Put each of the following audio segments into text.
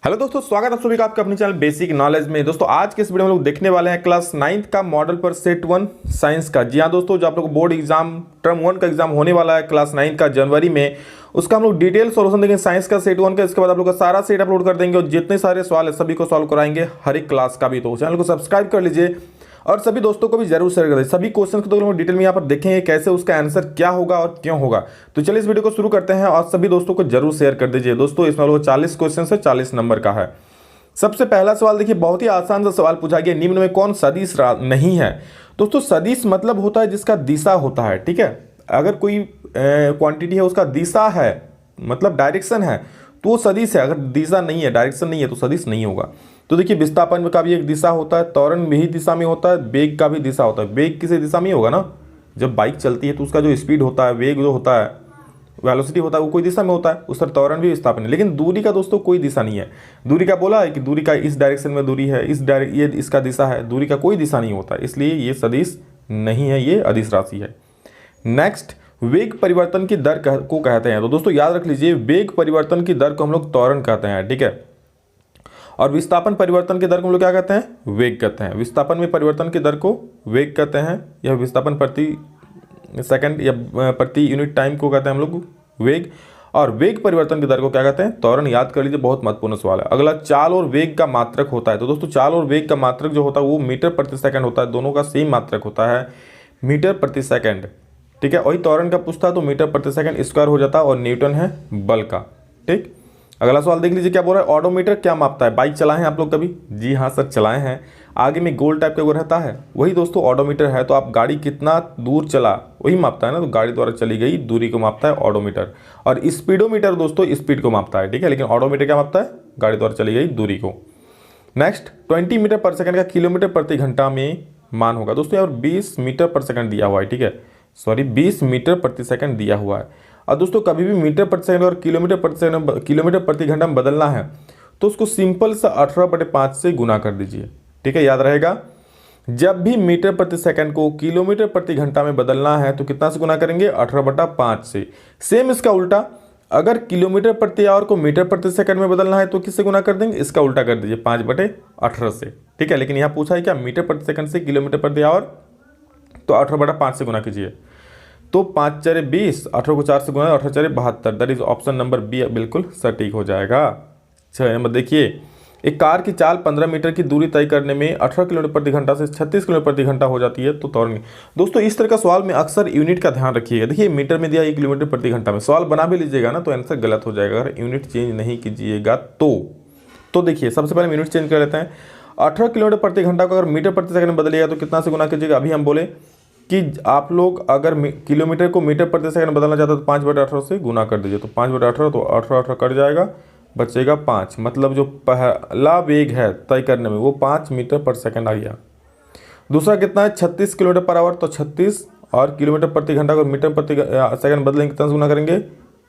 Hello दोस्तों, स्वागत है सभी का आपके अपने चैनल बेसिक नॉलेज में। दोस्तों आज के इस वीडियो में लोग देखने वाले हैं क्लास 9th का मॉडल पर सेट 1 साइंस का। जी हाँ दोस्तों, जो आप लोग बोर्ड एग्जाम टर्म 1 का एग्जाम होने वाला है क्लास 9 का जनवरी में, उसका हम लोग डिटेल सॉल्यूशन देंगे साइंस का सेट 1 का। इसके बाद आप लोग का सारा सेट अपलोड कर देंगे और जितने सारे सवाल है सभी को सॉल्व कराएंगे हर एक क्लास का भी। तो चैनल को सब्सक्राइब कर लीजिए और सभी दोस्तों को भी जरूर शेयर कर दें। सभी क्वेश्चन को तो हम डिटेल में यहाँ पर देखेंगे कैसे उसका आंसर क्या होगा और क्यों होगा। तो चलिए इस वीडियो को शुरू करते हैं और सभी दोस्तों को जरूर शेयर कर दीजिए। दोस्तों इसमें लोग 40 क्वेश्चन से 40 नंबर का है। सबसे पहला सवाल देखिए, बहुत ही आसान सा सवाल पूछा गया, निम्न में कौन सदिश नहीं है। दोस्तों सदिश मतलब होता है जिसका दिशा होता है, ठीक है। अगर कोई क्वांटिटी है उसका दिशा है मतलब डायरेक्शन है तो वो सदिश है। अगर दिशा नहीं है, डायरेक्शन नहीं है तो सदिश नहीं होगा। तो देखिए विस्थापन का भी एक दिशा होता है, त्वरण भी दिशा में होता है, वेग का भी दिशा होता है। वेग किसी दिशा में ही होगा ना, जब बाइक चलती है तो उसका जो स्पीड होता है, वेग जो होता है, वेलोसिटी होता है, वो कोई दिशा में होता है। उस पर त्वरण भी विस्थापन है। लेकिन दूरी का दोस्तों कोई दिशा नहीं है। दूरी का बोला है कि दूरी का इस डायरेक्शन में दूरी है, ये इसका दिशा है। दूरी का कोई दिशा नहीं होता, इसलिए ये सदिश नहीं है, ये अदिश राशि है। नेक्स्ट, वेग परिवर्तन की दर को कहते हैं। तो दोस्तों याद रख लीजिए, वेग परिवर्तन की दर को हम लोग त्वरण कहते हैं, ठीक है। और विस्थापन परिवर्तन की दर को हम लोग क्या कहते हैं, वेग कहते हैं। विस्थापन में परिवर्तन की दर को वेग कहते हैं, यह विस्थापन प्रति सेकंड या प्रति यूनिट टाइम को कहते हैं हम लोग वेग। और वेग परिवर्तन की दर को क्या कहते हैं, त्वरण। याद कर लीजिए, बहुत महत्वपूर्ण सवाल है। अगला, चाल और वेग का मात्रक होता है। तो दोस्तों चाल और वेग का मात्रक जो होता है वो मीटर प्रति सेकंड होता है। दोनों का सेम मात्रक होता है, मीटर प्रति सेकंड, ठीक है। वही त्वरण का पूछता है तो मीटर प्रति सेकंड स्क्वायर हो जाता है और न्यूटन है बल का, ठीक। अगला सवाल देख लीजिए क्या बोल रहा है, ऑडोमीटर क्या मापता है। बाइक चलाए हैं आप लोग कभी? जी हाँ सर, चलाए हैं। आगे में गोल टाइप का वो रहता है, वही दोस्तों ऑडोमीटर है। तो आप गाड़ी कितना दूर चला वही मापता है ना, तो गाड़ी द्वारा चली गई दूरी को मापता है ऑडोमीटर। और स्पीडोमीटर दोस्तों स्पीड को मापता है, ठीक है। लेकिन ऑडोमीटर क्या मापता है, गाड़ी द्वारा चली गई दूरी को। नेक्स्ट, 20 मीटर पर सेकंड का किलोमीटर प्रति घंटा में मान होगा। दोस्तों यहाँ 20 मीटर पर सेकंड दिया हुआ है, ठीक है। सॉरी 20 मीटर प्रति सेकंड दिया हुआ है। और दोस्तों कभी भी मीटर प्रति सेकंड और किलोमीटर प्रति सेकंड, किलोमीटर प्रति घंटा में बदलना है तो उसको सिंपल सा 18/5 से गुना कर दीजिए, ठीक है। याद रहेगा, जब भी मीटर प्रति सेकंड को किलोमीटर प्रति घंटा में बदलना है तो कितना से गुना करेंगे, 18/5 से। सेम इसका उल्टा, अगर किलोमीटर प्रति आवर को मीटर प्रति सेकंड में बदलना है तो किससे गुना कर देंगे, इसका उल्टा कर दीजिए 5/18 से, ठीक है। लेकिन यहाँ पूछा है क्या, मीटर प्रति सेकंड से किलोमीटर प्रति आवर, तो 18/5 से गुना कीजिए। तो 5 4 20, 18 को 4 से गुना, 18 4 72। That is option number B बिल्कुल सटीक हो जाएगा। 6 नंबर देखिए, एक कार की चाल 15 मीटर की दूरी तय करने में 18 किलोमीटर प्रति घंटा से 36 किलोमीटर प्रति घंटा हो जाती है, तो त्वरण। दोस्तों इस तरह का सवाल में अक्सर यूनिट का ध्यान रखिएगा। देखिए मीटर में दिया 1 किलोमीटर प्रति घंटा में, सवाल बना भी लीजिएगा ना तो आंसर गलत हो जाएगा अगर यूनिट चेंज नहीं कीजिएगा तो देखिए सबसे पहले यूनिट चेंज कर लेते हैं। 18 किलोमीटर प्रति घंटा को अगर मीटर प्रति सेकंड में बदलिएगा तो कितना से गुना कीजिएगा। अभी हम बोले कि आप लोग अगर किलोमीटर को मीटर प्रति सेकंड बदलना चाहते हो तो 5/18 से गुना कर दीजिए। तो 5/18 तो 18 कट जाएगा, बचेगा 5। मतलब जो पहला वेग है तय करने में वो 5 मीटर पर सेकंड आ गया। दूसरा कितना है, 36 किलोमीटर पर आवर, तो 36 और किलोमीटर प्रति घंटा को मीटर प्रति सेकंड बदलेंगे कितना से गुना करेंगे,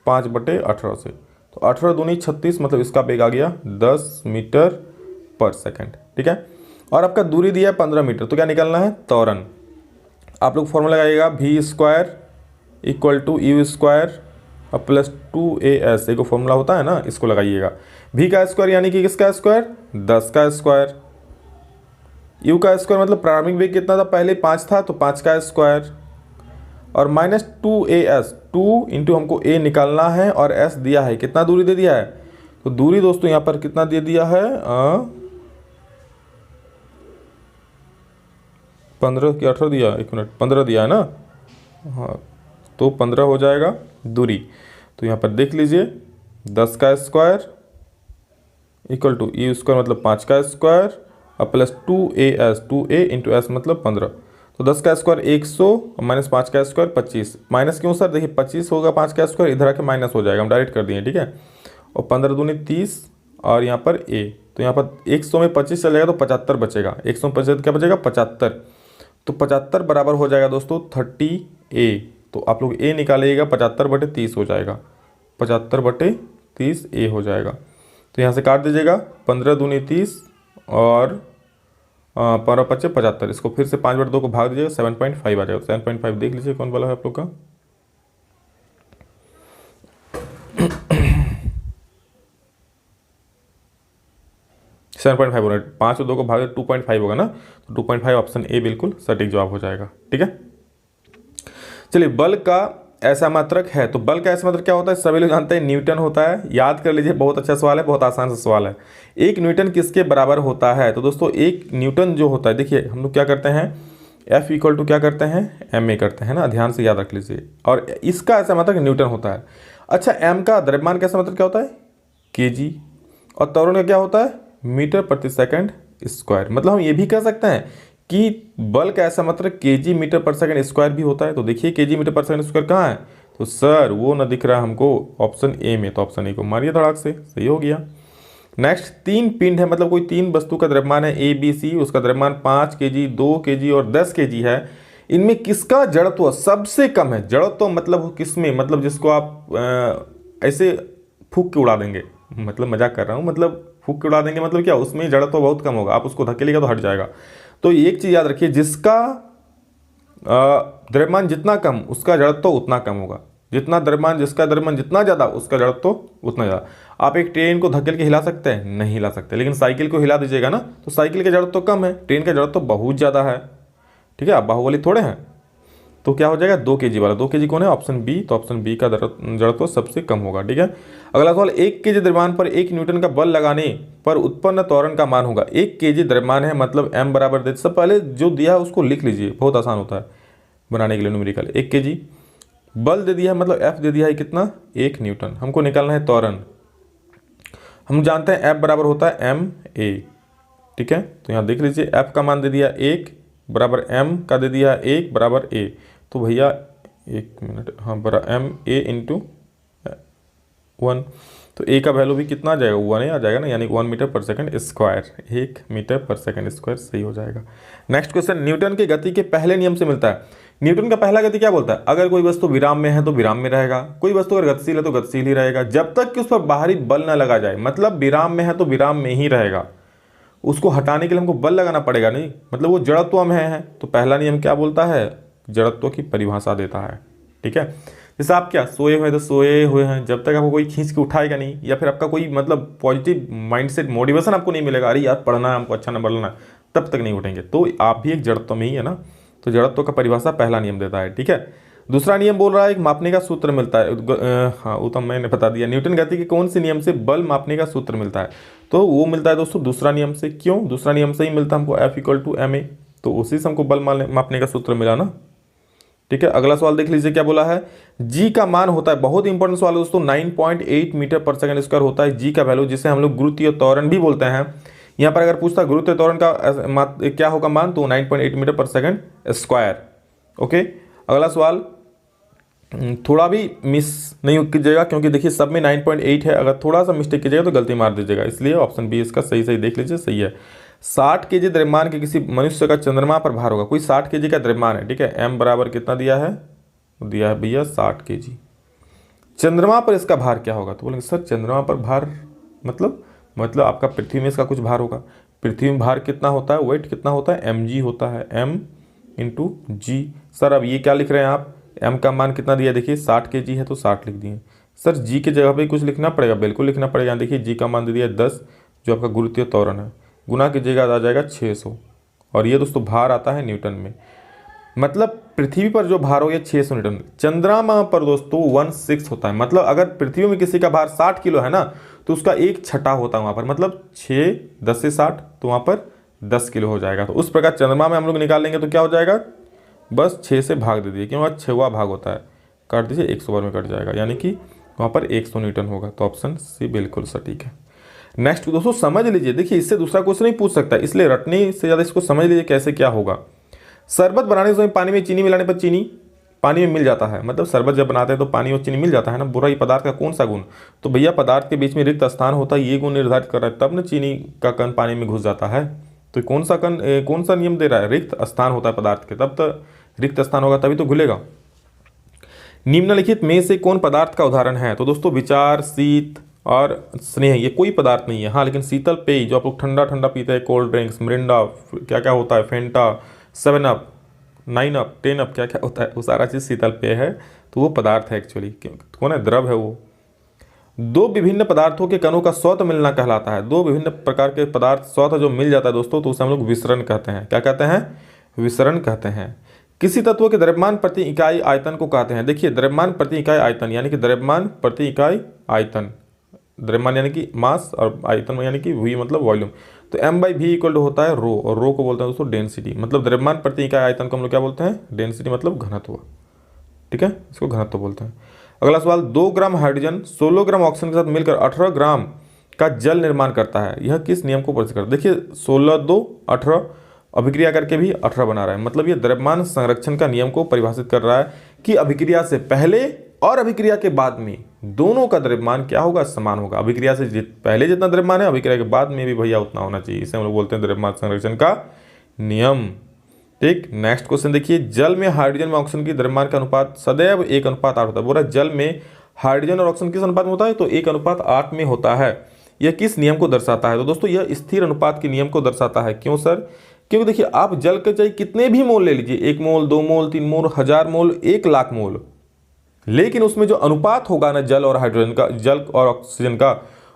5/18 से। तो 18 दूनी 36, मतलब इसका वेग आ गया 10 मीटर पर सेकंड, ठीक है। और आपका दूरी दिया है 15 मीटर, तो क्या निकालना है, त्वरण। आप लोग फॉर्मूला लगाइएगा, v square equal to u square plus 2as, एक फॉर्मूला होता है ना, इसको लगाइएगा। v का स्क्वायर यानी कि किसका स्क्वायर, 10 का स्क्वायर। u का स्क्वायर मतलब प्रारंभिक वेग कितना था, पहले 5 था तो 5 का स्क्वायर। और माइनस 2as, 2 इंटू हमको a निकालना है और s दिया है, कितना दूरी दे दिया है, तो दूरी दोस्तों यहाँ पर कितना दे दिया है, 15 की 18 दिया, 1 मिनट, 15 दिया है ना, हाँ तो 15 हो जाएगा दूरी। तो यहाँ पर देख लीजिए 10 का square equal to u square मतलब 5 का स्क्वायर और plus 2as, 2a into S मतलब 15। तो 10 का स्क्वायर 100 और माइनस 5 का स्क्वायर 25। माइनस क्यों सर, देखिए 25 होगा 5 का स्क्वायर, इधर आके माइनस हो जाएगा, हम डायरेक्ट कर दिए, ठीक है। और 15 दूनी 30 और यहाँ पर a, तो यहाँ पर 100 में 25 चलेगा तो 75 बचेगा। 100 में 25 क्या बचेगा, 75। तो 75 बराबर हो जाएगा दोस्तों 30a। तो आप लोग a निकालिएगा, 75/30 हो जाएगा, 75/30 a हो जाएगा। तो यहाँ से काट दीजिएगा, 15 दूनी 30 और 15 × 5 = 75। इसको फिर से 5/2 को भाग दीजिएगा, 7.5 आ जाएगा। 7.5 देख लीजिए कौन वाला है आप लोग का। 7.5 होगा, 5 और 2 को भागे 2.5 होगा ना, तो 2.5 ऑप्शन ए बिल्कुल सटीक जवाब हो जाएगा। ठीक है, चलिए बल का ऐसा मात्रक है, तो बल का ऐसा मात्रक क्या होता है, सभी लोग जानते हैं न्यूटन होता है, याद कर लीजिए, बहुत अच्छा सवाल है, बहुत आसान सा सवाल है। एक न्यूटन किसके बराबर होता है, तो दोस्तों एक न्यूटन जो होता है, देखिए हम लोग क्या करते हैं, F इक्वल टू क्या करते हैं, ma करते हैं ना, ध्यान से याद रख लीजिए, और इसका ऐसा मात्रक न्यूटन होता है। अच्छा, m का द्रव्यमान का ऐसा मात्रक क्या होता है, kg, और त्वरण का क्या होता है, मीटर प्रति सेकंड स्क्वायर। मतलब हम ये भी कह सकते हैं कि बल का ऐसा मात्रक केजी मीटर पर सेकंड स्क्वायर भी होता है। तो देखिए केजी मीटर पर सेकंड स्क्वायर कहाँ है, तो सर वो ना दिख रहा है हमको ऑप्शन ए में, तो ऑप्शन ए को मारिए धड़ाक से, सही हो गया। नेक्स्ट, 3 पिंड है, मतलब कोई 3 वस्तु का द्रव्यमान है ए बी सी, उसका द्रव्यमान 5 केजी, 2 केजी और 10 केजी है। इनमें किसका जड़त्व सबसे कम है, जड़त्व मतलब किसमें, मतलब जिसको आप ऐसे फूक के उड़ा देंगे, मतलब मजाक कर रहा हूँ, मतलब फूक के उड़ा देंगे मतलब क्या, उसमें जड़त्व बहुत कम होगा, आप उसको धकेलेगा तो हट जाएगा। तो एक चीज याद रखिए, जिसका द्रव्यमान जितना कम उसका जड़त्व उतना कम होगा, जितना द्रव्यमान जिसका द्रव्यमान जितना ज़्यादा उसका जड़त्व उतना ज़्यादा। आप एक ट्रेन को धकेल के हिला सकते हैं, नहीं हिला सकते, लेकिन साइकिल को हिला दीजिएगा ना, तो साइकिल का जड़त्व कम है, ट्रेन का जड़त्व बहुत ज़्यादा है। ठीक है, आप बाहुबली थोड़े हैं, तो क्या हो जाएगा 2 केजी वाला, 2 केजी कौन है, ऑप्शन बी, तो ऑप्शन बी का जड़त्व सबसे कम होगा। ठीक है, अगला सवाल, 1 केजी द्रव्यमान पर 1 न्यूटन का बल लगाने पर उत्पन्न त्वरण का मान होगा। 1 केजी द्रव्यमान है, मतलब m बराबर दे, सब पहले जो दिया है उसको लिख लीजिए, बहुत आसान होता है बनाने के लिए न्यूमेरिकल। 1 केजी बल दे दिया है, मतलब F दे दिया है कितना, 1 न्यूटन, हमको निकालना है त्वरण। हम जानते हैं F बराबर होता है ma। ठीक है, तो यहाँ देख लीजिए F का मान दे दिया 1 बराबर m का दे दिया 1 बराबर a, तो भैया 1 मिनट, हाँ बरा ma इंटू 1, तो a का वैल्यू भी कितना आ जाएगा, 1 ही आ जाएगा ना, यानी 1 मीटर पर सेकंड स्क्वायर, 1 मीटर पर सेकंड स्क्वायर सही हो जाएगा। नेक्स्ट क्वेश्चन, न्यूटन की गति के पहले नियम से मिलता है। न्यूटन का पहला गति क्या बोलता है, अगर कोई वस्तु विराम में है तो विराम में रहेगा, कोई वस्तु अगर गतिशील है तो गतिशील ही रहेगा, जब तक कि उस पर बाहरी बल न लगा जाए। मतलब विराम में है तो विराम में ही रहेगा, उसको हटाने के लिए हमको बल लगाना पड़ेगा नहीं, मतलब वो जड़त्व में है। तो पहला नियम क्या बोलता है, जड़त्व की परिभाषा देता है। ठीक है, जैसे आप क्या सोए हुए, तो सोए हुए हैं, जब तक आपको कोई खींच के उठाएगा नहीं, या फिर आपका कोई मतलब पॉजिटिव माइंडसेट मोटिवेशन आपको नहीं मिलेगा, अरे यार पढ़ना है हमको, अच्छा नंबर लाना, तब तक नहीं उठेंगे। तो आप भी एक जड़त्व में ही है ना, तो जड़त्व का परिभाषा पहला नियम देता है। ठीक है, दूसरा नियम बोल रहा है एक मापने का सूत्र मिलता है, हाँ वो तो मैंने बता दिया, न्यूटन गति के कौन से नियम से बल मापने का सूत्र मिलता है, तो वो मिलता है दोस्तों दूसरा नियम से। क्यों, दूसरा नियम से ही मिलता है हमको, F इक्वल टू ma, तो उसी से हमको बल मापने का सूत्र मिला ना। ठीक है, अगला सवाल देख लीजिए क्या बोला है, जी का मान होता है, बहुत इंपॉर्टेंट सवाल है दोस्तों, 9.8 मीटर पर सेकंड स्क्वायर होता है जी का वैल्यू, जिसे हम लोग गुरुत्वीय त्वरण भी बोलते हैं। यहाँ पर अगर पूछता गुरुत्वीय त्वरण का क्या होगा मान, तो 9.8 मीटर पर सेकंड स्क्वायर। ओके, अगला सवाल थोड़ा भी मिस नहीं कीजिएगा, क्योंकि देखिए सब में 9.8 है, अगर थोड़ा सा मिस्टेक कीजिएगा तो गलती मार दीजिएगा, इसलिए ऑप्शन बी इसका सही सही देख लीजिए, सही है। 60 केजी द्रव्यमान के किसी मनुष्य का चंद्रमा पर भार होगा, कोई 60 केजी का द्रव्यमान है। ठीक है, m बराबर कितना दिया है, दिया है भैया 60 केजी। चंद्रमा पर इसका भार क्या होगा, तो बोलेंगे सर चंद्रमा पर भार मतलब आपका पृथ्वी में इसका कुछ भार होगा। पृथ्वी में भार कितना होता है, वेट कितना होता है, mg होता है, m इंटू जी। सर अब ये क्या लिख रहे हैं आप, m का मान कितना दिया, देखिए 60 केजी है तो 60 लिख दिए। सर g के जगह पे कुछ लिखना पड़ेगा, बिल्कुल लिखना पड़ेगा। देखिए g का मान दे दिया 10, जो आपका गुरुत्वीय त्वरण है, गुना कीजिएगा आ जाएगा 600, और ये दोस्तों भार आता है न्यूटन में। मतलब पृथ्वी पर जो भार हो ये 600 न्यूटन, चंद्रमा पर दोस्तों 1/6 होता है। मतलब अगर पृथ्वी में किसी का भार 60 किलो है ना, तो उसका 1 छठा होता है वहाँ पर, मतलब 6 10 से 60, तो वहाँ पर 10 किलो हो जाएगा। तो उस प्रकार चंद्रमा में हम लोग निकाल लेंगे तो क्या हो जाएगा, बस 6 से भाग दे दिए, क्यों वहाँ 6वां भाग होता है, काट दीजिए 100 बार में कट जाएगा, यानी कि वहाँ पर 100 न्यूटन होगा। तो ऑप्शन सी बिल्कुल सटीक है। नेक्स्ट दोस्तों समझ लीजिए, देखिए इससे दूसरा क्वेश्चन नहीं पूछ सकता, इसलिए रटने से ज़्यादा इसको समझ लीजिए कैसे क्या होगा। शरबत बनाने के समय पानी में चीनी मिलाने पर चीनी पानी में मिल जाता है, मतलब शरबत जब बनाते हैं तो पानी और चीनी मिल जाता है ना, बुराई पदार्थ का कौन सा गुण, तो भैया पदार्थ के बीच में रिक्त स्थान होता है, ये गुण निर्धारित कर रहा है, तब न चीनी का कण पानी में घुस जाता है। तो कौन सा नियम दे रहा है, रिक्त स्थान होता है पदार्थ के, तब तो रिक्त स्थान होगा तभी तो घुलेगा। निम्नलिखित में से कौन पदार्थ का उदाहरण है, तो दोस्तों विचार, शीत और स्नेह ये कोई पदार्थ नहीं है। हाँ लेकिन शीतल पेय जो आप लोग ठंडा ठंडा पीते हैं, कोल्ड ड्रिंक्स, मिरिंडा, क्या क्या होता है, फेंटा, 7 अप, 9 अप, 10 अप, क्या क्या होता है, वो सारा चीज़ शीतल पेय है, तो वो पदार्थ है एक्चुअली, कौन है, द्रव है वो। दो विभिन्न पदार्थों के कणों का स्वतः मिलना कहलाता है। दो विभिन्न प्रकार के पदार्थ स्वतः जो मिल जाता है दोस्तों, तो उसे हम लोग विसरण कहते हैं। क्या कहते हैं? विसरण कहते हैं। किसी तत्व के द्रव्यमान प्रति इकाई आयतन को कहते हैं। देखिए, द्रव्यमान प्रति इकाई आयतन यानी कि द्रव्यमान प्रति इकाई आयतन, द्रव्यमान यानी कि मास और आयतन यानी कि वी मतलब वॉल्यूम। तो m/v इक्वल टू होता है रो, और रो को बोलते हैं दोस्तों डेंसिटी। मतलब द्रव्यमान प्रति इकाई आयतन को हम लोग क्या बोलते हैं? डेंसिटी मतलब घनत्व। ठीक है, इसको घनत्व बोलते हैं। अगला सवाल, 2 ग्राम हाइड्रोजन 16 ग्राम ऑक्सीजन के साथ मिलकर 18 ग्राम का जल निर्माण करता है। यह किस नियम को परिभाषित करता है? देखिए, 16 2 18 अभिक्रिया करके भी 18 बना रहा है। मतलब ये द्रव्यमान संरक्षण का नियम को परिभाषित कर रहा है कि अभिक्रिया से पहले और अभिक्रिया के बाद में दोनों का द्रव्यमान क्या होगा? समान होगा। अभिक्रिया से पहले जितना द्रव्यमान है, अभिक्रिया के बाद में भी भैया उतना होना चाहिए। इसे हम लोग बोलते हैं द्रव्यमान संरक्षण का नियम। ठीक, नेक्स्ट क्वेश्चन देखिए, जल में हाइड्रोजन में ऑक्सीजन की द्रव्यमान का अनुपात सदैव 1:8 होता है। बोला जल में हाइड्रोजन और ऑक्सीजन किस अनुपात में होता है? तो 1:8 में होता है। यह किस नियम को दर्शाता है? तो दोस्तों यह स्थिर अनुपात के नियम को दर्शाता है। क्यों सर? क्योंकि देखिए, आप जल के चाहे कितने भी मोल ले लीजिए, 1 मोल 2 मोल 3 मोल 1000 मोल 1,00,000 मोल, लेकिन उसमें जो अनुपात होगा ना जल और हाइड्रोजन का, जल और ऑक्सीजन का,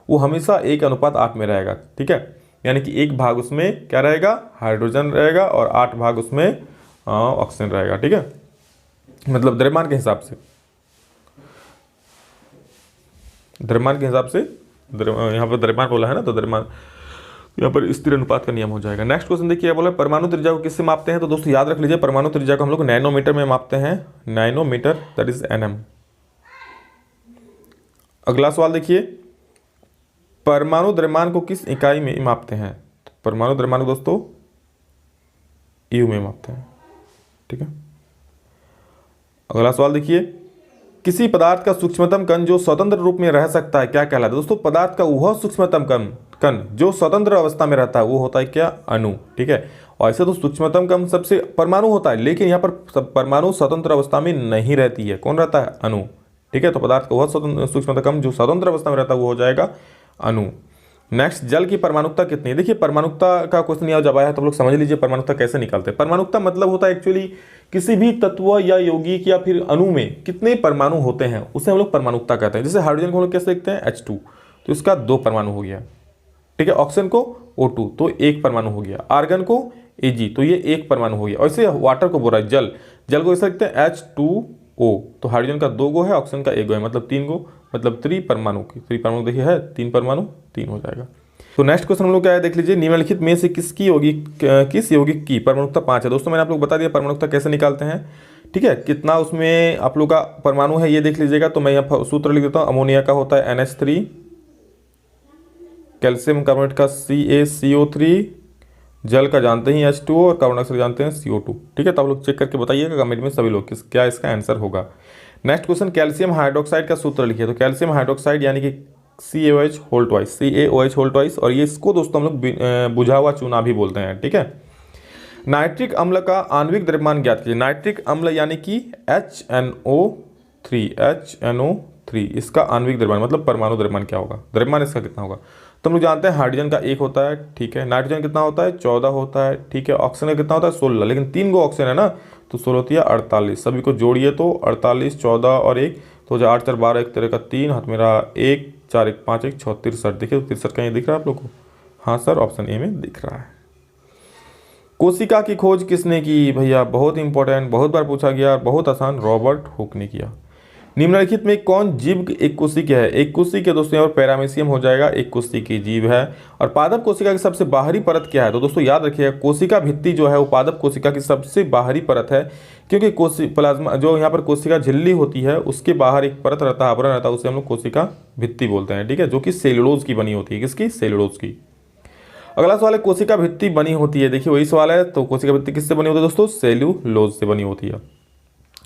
वो हमेशा 1:8 में रहेगा। ठीक है, यानी कि 1 भाग उसमें क्या रहेगा? हाइड्रोजन रहेगा और 8 भाग उसमें ऑक्सीजन रहेगा। ठीक है, मतलब द्रव्यमान के हिसाब से, द्रव्यमान के हिसाब से यहाँ पर द्रव्यमान बोला है ना, तो द्रव्यमान यहाँ पर स्थिर अनुपात का नियम हो जाएगा। नेक्स्ट क्वेश्चन देखिए, बोला परमाणु त्रिज्या को किससे मापते हैं? तो दोस्तों याद रख लीजिए, परमाणु त्रिज्या को हम लोग नैनोमीटर में मापते हैं। Nanometre, that is nm। अगला सवाल देखिए, परमाणु द्रव्यमान को किस इकाई में मापते हैं? तो परमाणु द्रव्यमान को दोस्तों यू में मापते हैं। ठीक है, अगला सवाल देखिए, किसी पदार्थ का सूक्ष्मतम कण जो स्वतंत्र रूप में रह सकता है क्या कहलाता है? दोस्तों पदार्थ का वह सूक्ष्मतम कण जो स्वतंत्र अवस्था में रहता है वो होता है क्या? अणु। ठीक है, और ऐसे तो सूक्ष्मतम कण सबसे परमाणु होता है, लेकिन यहाँ पर परमाणु स्वतंत्र अवस्था में नहीं रहती है। कौन रहता है? अणु। ठीक है, तो पदार्थ का वह सूक्ष्मतम कण जो स्वतंत्र अवस्था में रहता है वो हो जाएगा अणु। नेक्स्ट, जल की परमाणुकता कितनी है? देखिए, परमाणुकता का क्वेश्चन जब आया है तो लोग समझ लीजिए परमाणुकता कैसे निकालते हैं। परमाणुकता मतलब होता है एक्चुअली किसी भी तत्व या यौगिक या फिर अणु में कितने परमाणु होते हैं, उसे हम लोग परमाणुकता कहते हैं। जैसे हाइड्रोजन को हम लोग कैसे लिखते हैं? H2, तो इसका 2 परमाणु हो गया। ठीक है, ऑक्सीजन को O2, तो 1 परमाणु हो गया। आर्गन को Ag, तो ये 1 परमाणु हो गया। ऐसे वाटर को बोल रहा है जल, जल को ऐसे लिखते हैं H2O, तो हाइड्रोजन का 2 गो है, ऑक्सीजन का 1 गो है, मतलब 3 गो, मतलब 3 परमाणु की 3 परमाणु देखिए है 3 परमाणु 3 हो जाएगा। तो नेक्स्ट क्वेश्चन हम लोग क्या है देख लीजिए, निम्नलिखित में से किस यौगिक की परमाणुकता 5 है? दोस्तों मैंने आप लोग बता दिया परमाणुकता कैसे निकालते हैं। ठीक है, कितना उसमें आप लोग का परमाणु है ये देख लीजिएगा। तो मैं यहाँ सूत्र लिख देता हूँ। अमोनिया का होता है NH3, कैल्शियम कार्बोनेट का CaCO3, जल का जानते ही H2O और कार्बन डाइऑक्साइड जानते हैं CO2। ठीक है, तो आप लोग चेक करके बताइएगा कमेंट में सभी लोग क्या इसका आंसर होगा। नेक्स्ट क्वेश्चन, कैल्शियम हाइड्रोक्साइड का सूत्र लिखिए। तो कैल्शियम हाइड्रोक्साइड यानी कि CaOH होल ट्वाइस, और ये इसको दोस्तों हम लोग बुझा हुआ चूना भी बोलते हैं। ठीक है, नाइट्रिक अम्ल का आणविक द्रव्यमान ज्ञात कीजिए। नाइट्रिक अम्ल यानी कि HNO3, इसका आणविक द्रव्यमान मतलब परमाणु द्रव्यमान क्या होगा? द्रव्यमान इसका कितना होगा? तो हम लोग जानते हैं हाइड्रोजन का 1 होता है। ठीक है, नाइट्रोजन कितना होता है? 14 होता है। ठीक है, ऑक्सीजन का कितना होता है? 16, लेकिन 3 गो ऑक्सीजन है ना, तो 16 होती है 48। सभी को जोड़िए तो 48, 14 और 1, तो 8 4 12, 1 तेरे का 3, हाथ मेरा 1 4 1 5 1 6 63। देखिए, तो 63 कहीं दिख रहा है आप लोग को? हाँ सर, ऑप्शन ए में दिख रहा है। कोशिका की खोज किसने की? भैया बहुत इंपॉर्टेंट, बहुत बार पूछा गया, बहुत आसान, रॉबर्ट हुक ने किया। निम्नलिखित में कौन जीव एक कोशिका है? एक कोशिका दोस्तों यहाँ पर पैरामीशियम हो जाएगा, एक कोशिकीय जीव है। और पादप कोशिका की सबसे बाहरी परत क्या है? तो दोस्तों याद रखिएगा, कोशिका भित्ति जो है वो पादप कोशिका की सबसे बाहरी परत है, क्योंकि प्लाज्मा जो यहाँ पर कोशिका झिल्ली होती है उसके बाहर एक परत रहता है, आवरण रहता है, उसे हम लोग कोशिका भित्ति बोलते हैं। ठीक है, जो कि सेलुलोज की बनी होती है। किसकी? सेलुलोज की। अगला सवाल है, कोशिका भित्ति बनी होती है। देखिए वही सवाल है, तो कोशिका भित्ति किससे बनी होती है दोस्तों? सेलुलोज से बनी होती है।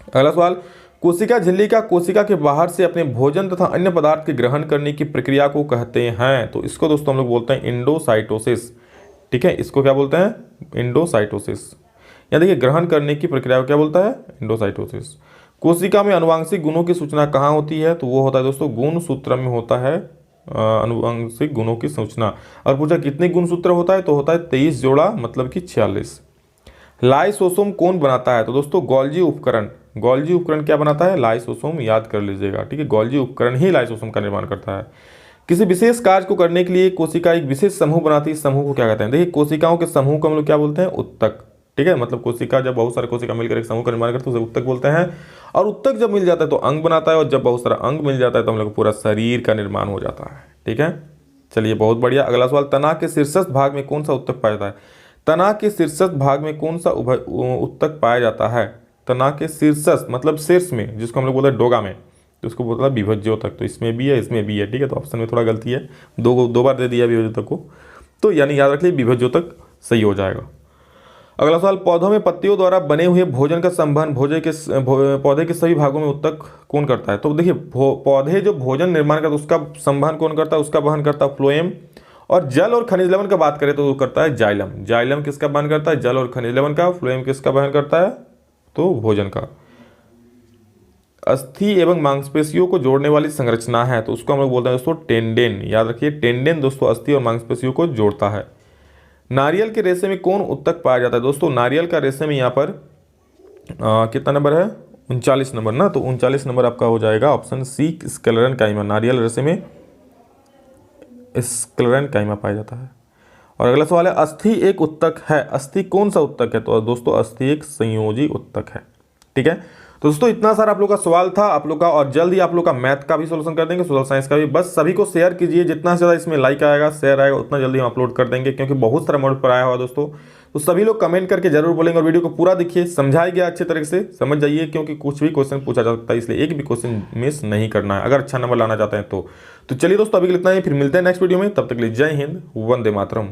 अगला सवाल, कोशिका झिल्ली का कोशिका के बाहर से अपने भोजन तथा अन्य पदार्थ के ग्रहण करने की प्रक्रिया को कहते हैं। तो इसको दोस्तों हम लोग बोलते हैं इंडोसाइटोसिस। ठीक है, इसको क्या बोलते हैं? इंडोसाइटोसिस। या देखिए, ग्रहण करने की प्रक्रिया को क्या बोलता है? इंडोसाइटोसिस। कोशिका में अनुवांशिक गुणों की सूचना कहाँ होती है? तो वो होता है दोस्तों गुणसूत्र में होता है अनुवांशिक गुणों की सूचना। और पूछा कितने गुणसूत्र होता है? तो होता है 23 जोड़ा, मतलब कि 46। लाइसोसोम कौन बनाता है? तो दोस्तों गोल्जी उपकरण, गोल्जी उपकरण क्या बनाता है? लाइसोसोम, याद कर लीजिएगा, ठीक है। गोल्जी उपकरण ही लाइसोसोम का निर्माण करता है। किसी विशेष कार्य को करने के लिए कोशिका एक विशेष समूह बनाती है, इस समूह को क्या कहते हैं? देखिए, कोशिकाओं के समूह को हम लोग क्या बोलते हैं? उत्तक, ठीक है। मतलब कोशिका, जब बहुत सारे कोशिका मिलकर एक समूह का निर्माण करते हैं उसे उत्तक बोलते हैं। और उत्तक जब मिल जाता है तो अंग बनाता है, और जब बहुत सारा अंग मिल जाता है तो हम लोग पूरा शरीर का निर्माण हो जाता है, ठीक है। चलिए, बहुत बढ़िया। अगला सवाल, तना के शीर्षस्थ भाग में कौन सा उत्तक पाया जाता है? तना के शीर्षस्थ भाग में कौन सा उत्तक पाया जाता है? तना के शीर्षस्थ मतलब शीर्ष में, जिसको हम लोग बोलते हैं डोगा में, तो उसको बोलता है विभज्योतक। तो इसमें भी है, इसमें भी है, ठीक है। तो ऑप्शन में थोड़ा गलती है, दो बार दे दिया विभज्योतक को, तो यानी याद रखिए विभज्योतक सही हो जाएगा। अगला सवाल, पौधों में पत्तियों द्वारा बने हुए भोजन का संवहन पौधे के सभी भागों में उत्तक कौन करता है? तो देखिए, पौधे जो भोजन निर्माण करता है उसका संवहन कौन करता है? उसका वहन करता है फ्लोएम। और जल और खनिज लवण का बात करें तो वो करता है जाइलम। जाइलम किसका वहन करता है? जल और खनिज लवण का। फ्लोएम किसका वहन करता है? तो भोजन का। अस्थि एवं मांसपेशियों को जोड़ने वाली संरचना है, तो उसको हम लोग बोलते हैं दोस्तों टेंडेन। याद रखिए, टेंडेन दोस्तों अस्थि और मांसपेशियों को जोड़ता है। नारियल के रेशे में कौन उत्तक पाया जाता है? दोस्तों नारियल का रेशे में यहाँ पर कितना नंबर है? 39 नंबर ना, तो 39 नंबर आपका हो जाएगा ऑप्शन सी, स्क्लेरन काइमा। नारियल रेशे में स्क्लेरन काइमा पाया जाता है। और अगला सवाल है, अस्थि एक उत्तक है, अस्थि कौन सा उत्तक है? तो दोस्तों अस्थि एक संयोजी उत्तक है, ठीक है। तो दोस्तों इतना सारा आप लोग का सवाल था आप लोग का, और जल्द ही आप लोग का मैथ का भी सोल्यूशन कर देंगे, सोशल साइंस का भी। बस सभी को शेयर कीजिए, जितना ज़्यादा इसमें लाइक आएगा, शेयर आएगा, उतना जल्दी हम अपलोड कर देंगे, क्योंकि बहुत सारा मॉडल पर आया हुआ दोस्तों। तो सभी लोग कमेंट करके जरूर बोलेंगे, और वीडियो को पूरा देखिए, समझाया गया अच्छे तरीके से, समझ जाइए, क्योंकि कुछ भी क्वेश्चन पूछा जा सकता है, इसलिए एक भी क्वेश्चन मिस नहीं करना है अगर अच्छा नंबर लाना चाहते हैं तो। चलिए दोस्तों, अभी के लिए इतना ही, फिर मिलते हैं नेक्स्ट वीडियो में। तब तक के लिए जय हिंद, वंदे मातरम।